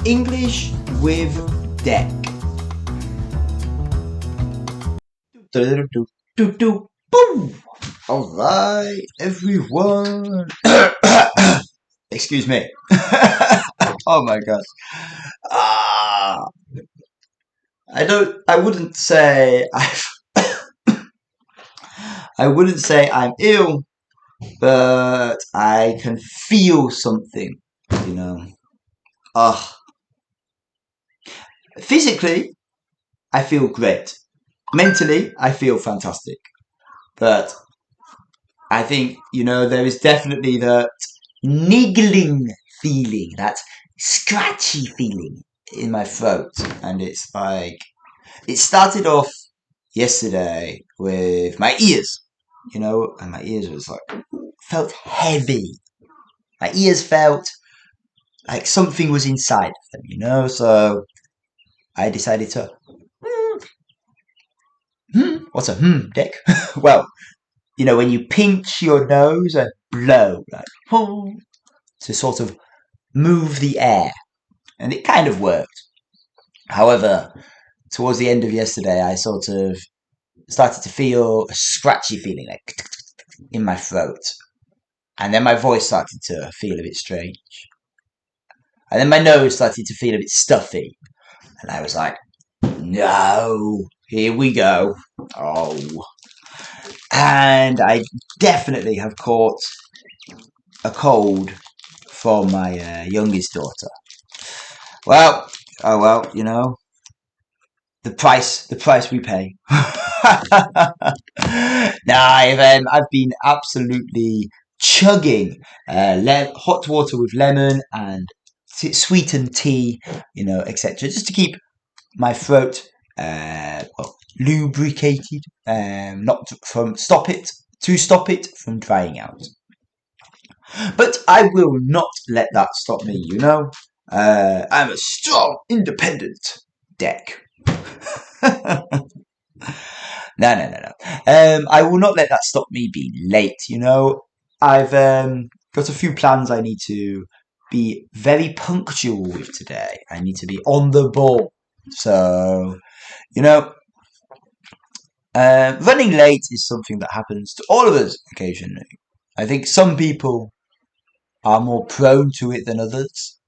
English with Deck. Boom! Alright, everyone. Excuse me. Oh my gosh. Ah, I wouldn't say I wouldn't say I'm ill, but I can feel something, you know. Ah, physically, I feel great. Mentally, I feel fantastic. But I think, there is definitely that niggling feeling, that scratchy feeling in my throat. And it's like, it started off yesterday with my ears, and my ears was like, felt heavy. My ears felt like something was inside of them. So I decided to, what's a Deck? Well, when you pinch your nose and blow, like, to sort of move the air. And it kind of worked. However, towards the end of yesterday, I sort of started to feel a scratchy feeling like in my throat. And then my voice started to feel a bit strange. And then my nose started to feel a bit stuffy. And I was like, no, here we go. Oh. And I definitely have caught a cold from my youngest daughter. Well, oh well, the price we pay. I've been absolutely chugging hot water with lemon and sweetened tea, etc., just to keep my throat lubricated, not from stop it from drying out. But I will not let that stop me. I'm a strong, independent Deck. No. I will not let that stop me being late. I've got a few plans I need to be very punctual with today. I need to be on the ball. So, running late is something that happens to all of us occasionally. I think some people are more prone to it than others.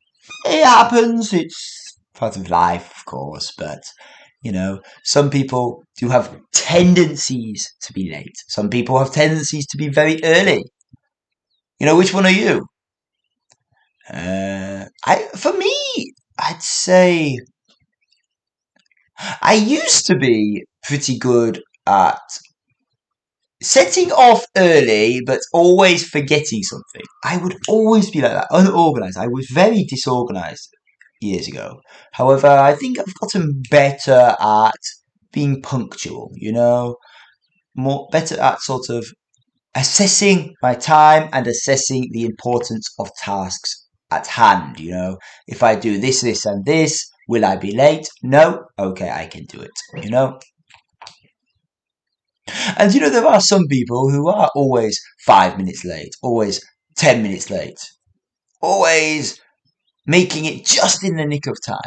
It happens. It's part of life, of course, but some people do have tendencies to be late. Some people have tendencies to be very early. Which one are you? For me, I'd say I used to be pretty good at setting off early, but always forgetting something. I would always be like that, unorganized. I was very disorganized years ago. However, I think I've gotten better at being punctual, more better at sort of assessing my time and assessing the importance of tasks at hand. If I do this, this, and this, will I be late? No? Okay, I can do it. And there are some people who are always 5 minutes late, always 10 minutes late, always making it just in the nick of time.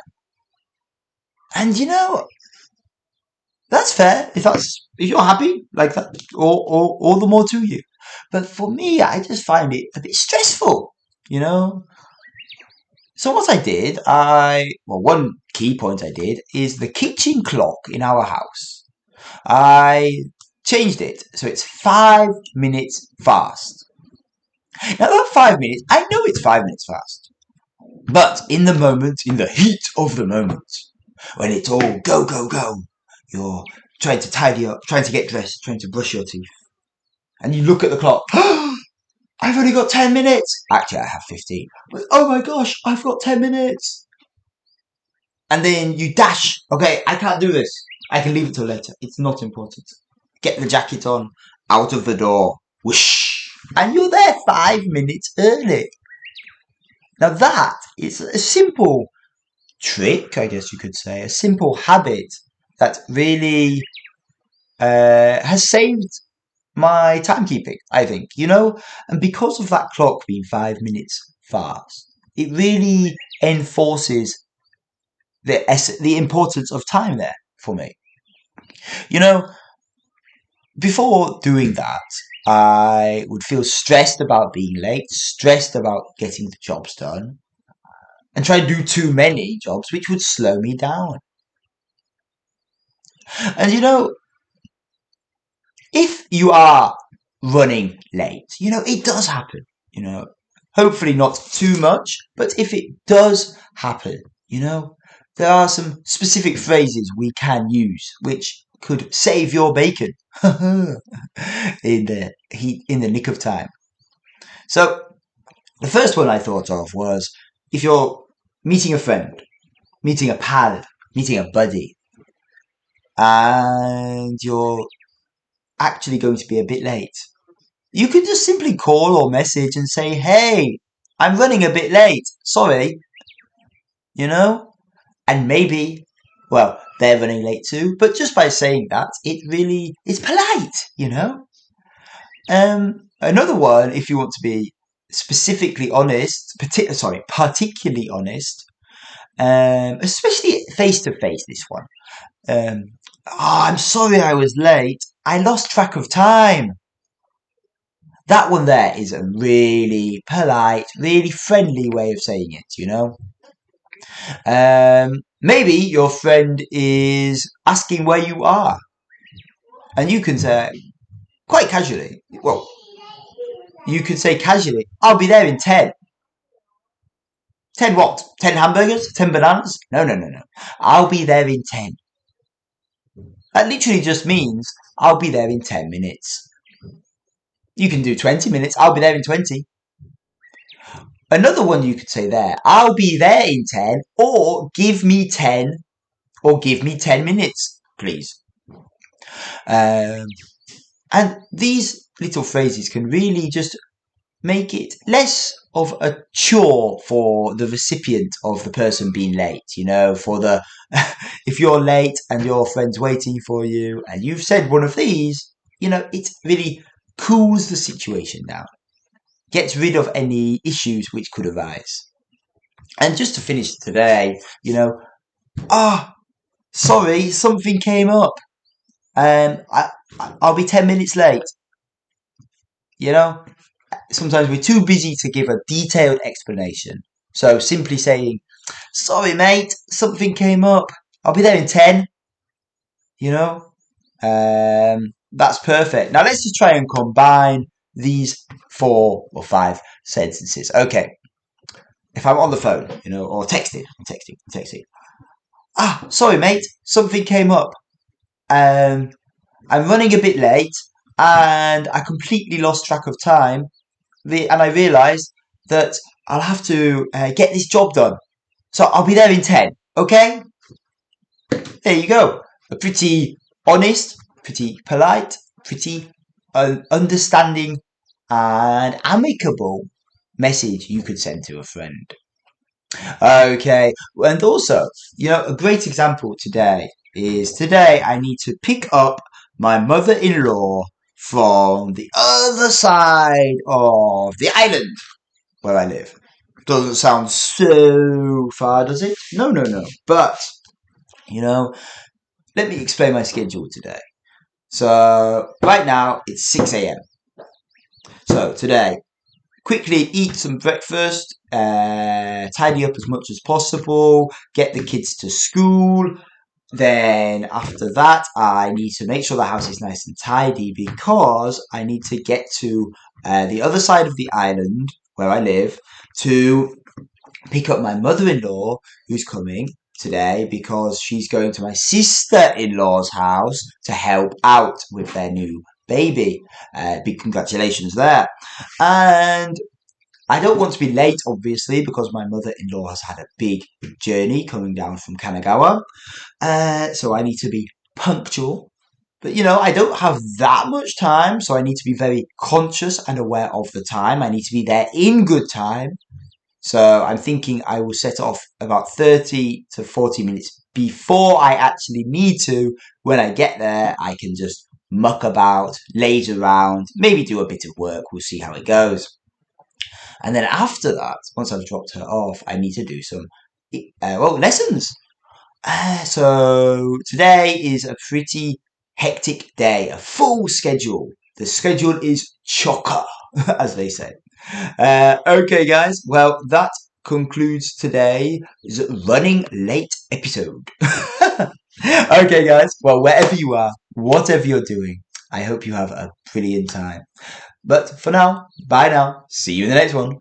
And that's fair. If you're happy like that, all the more to you. But for me, I just find it a bit stressful, So what I did, one key point I did is the kitchen clock in our house. I changed it so it's 5 minutes fast. Now that 5 minutes, I know it's 5 minutes fast, but in the moment, in the heat of the moment, when it's all go go go, you're trying to tidy up, trying to get dressed, trying to brush your teeth, and you look at the clock. I've only got 10 minutes. Actually, I have 15. Oh my gosh, I've got 10 minutes. And then you dash. Okay, I can't do this. I can leave it till later. It's not important. Get the jacket on, out of the door, whoosh. And you're there 5 minutes early. Now that is a simple trick, I guess you could say, a simple habit that really has saved my timekeeping, I think, and because of that clock being 5 minutes fast, it really enforces the importance of time there for me. You know, before doing that, I would feel stressed about being late, stressed about getting the jobs done, and try to do too many jobs, which would slow me down. And if you are running late, it does happen, hopefully not too much, but if it does happen, there are some specific phrases we can use which could save your bacon in the nick of time. So the first one I thought of was if you're meeting a friend, meeting a pal, meeting a buddy, and you're actually going to be a bit late. You could just simply call or message and say, hey, I'm running a bit late. Sorry. And maybe, well, they're running late too, but just by saying that, it really is polite. Another one, if you want to be specifically honest, particularly honest, especially face to face, this one. I'm sorry I was late. I lost track of time. That one there is a really polite, really friendly way of saying it. Maybe your friend is asking where you are, and you can say quite casually, well, you could say casually, I'll be there in 10. 10 what? 10 hamburgers? 10 bananas? No. I'll be there in 10. That literally just means I'll be there in 10 minutes. You can do 20 minutes. I'll be there in 20. Another one you could say there, I'll be there in 10, or give me 10, or give me 10 minutes, please. And these little phrases can really just make it less of a chore for the recipient of the person being late, if you're late and your friend's waiting for you and you've said one of these, it really cools the situation down, gets rid of any issues which could arise. And just to finish today, sorry, something came up. I'll be 10 minutes late. Sometimes we're too busy to give a detailed explanation. So simply saying, sorry, mate, something came up. I'll be there in 10. That's perfect. Now let's just try and combine these 4 or 5 sentences. Okay. If I'm on the phone, or texting. Sorry, mate, something came up. I'm running a bit late and I completely lost track of time. And I realised that I'll have to get this job done. So I'll be there in 10, okay? There you go. A pretty honest, pretty polite, pretty understanding and amicable message you could send to a friend. Okay, and also, a great example today I need to pick up my mother-in-law from the other side of the island where I live. Doesn't sound so far, does it? No. But, let me explain my schedule today. So, right now, it's 6 a.m. So, today, quickly eat some breakfast, tidy up as much as possible, get the kids to school. Then after that, I need to make sure the house is nice and tidy because I need to get to the other side of the island where I live to pick up my mother-in-law who's coming today because she's going to my sister-in-law's house to help out with their new baby. Big congratulations there. And I don't want to be late, obviously, because my mother-in-law has had a big journey coming down from Kanagawa. So I need to be punctual. But, I don't have that much time, so I need to be very conscious and aware of the time. I need to be there in good time. So I'm thinking I will set off about 30 to 40 minutes before I actually need to. When I get there, I can just muck about, laze around, maybe do a bit of work. We'll see how it goes. And then after that, once I've dropped her off, I need to do some, lessons. So today is a pretty hectic day, a full schedule. The schedule is chocker, as they say. Okay, guys. Well, that concludes today's running late episode. Okay, guys. Well, wherever you are, whatever you're doing, I hope you have a brilliant time. But for now, bye now. See you in the next one.